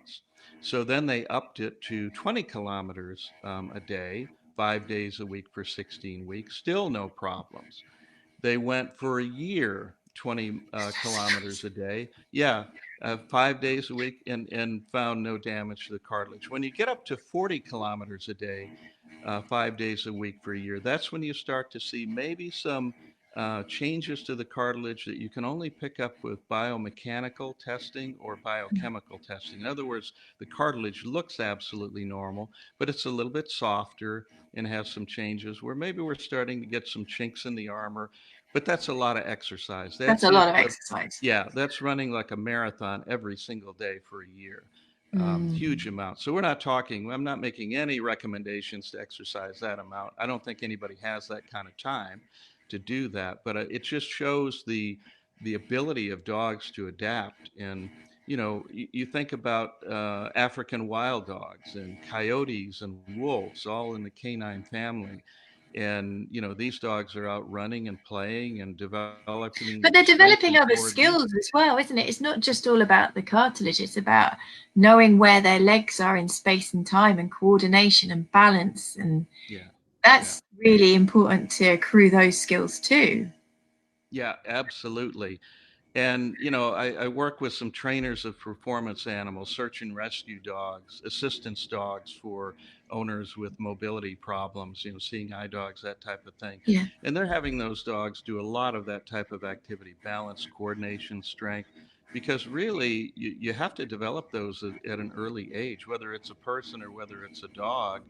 months. So then they upped it to 20 kilometers a day, 5 days a week for 16 weeks, still no problems. They went for a year, 20 kilometers a day. Yeah, 5 days a week, and found no damage to the cartilage. When you get up to 40 kilometers a day, 5 days a week for a year, that's when you start to see maybe some changes to the cartilage that you can only pick up with biomechanical testing or biochemical testing. In other words, the cartilage looks absolutely normal, but it's a little bit softer and has some changes where maybe we're starting to get some chinks in the armor. But that's a lot of exercise. That's That's a lot it. of exercise. Yeah, that's running like a marathon every single day for a year. Huge Mm. amount. So we're not talking, I'm not making any recommendations to exercise that amount. I don't think anybody has that kind of time to do that, but it just shows the ability of dogs to adapt. And you think about African wild dogs and coyotes and wolves, all in the canine family. And these dogs are out running and playing and But developing they're strength developing and other coordination. skills as well, isn't it? It's not just all about the cartilage, it's about knowing where their legs are in space and time and coordination and balance. And Yeah, yeah. that's really important to accrue those skills too. Yeah, absolutely. And, I work with some trainers of performance animals, search and rescue dogs, assistance dogs for owners with mobility problems, seeing eye dogs, that type of thing. Yeah. And they're having those dogs do a lot of that type of activity, balance, coordination, strength, because really you have to develop those at an early age, whether it's a person or whether it's a dog.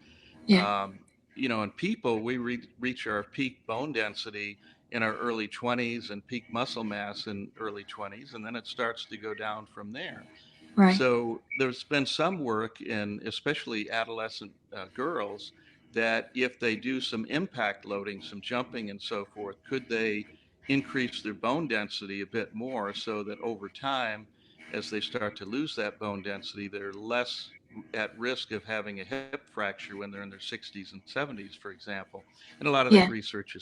Yeah. Um, in people, we reach our peak bone density in our early 20s and peak muscle mass in early 20s, and then it starts to go down from there. Right. So there's been some work in especially adolescent girls that if they do some impact loading, some jumping and so forth, could they increase their bone density a bit more so that over time, as they start to lose that bone density, they're less at risk of having a hip fracture when they're in their 60s and 70s, for example. And a lot of that Yeah. research is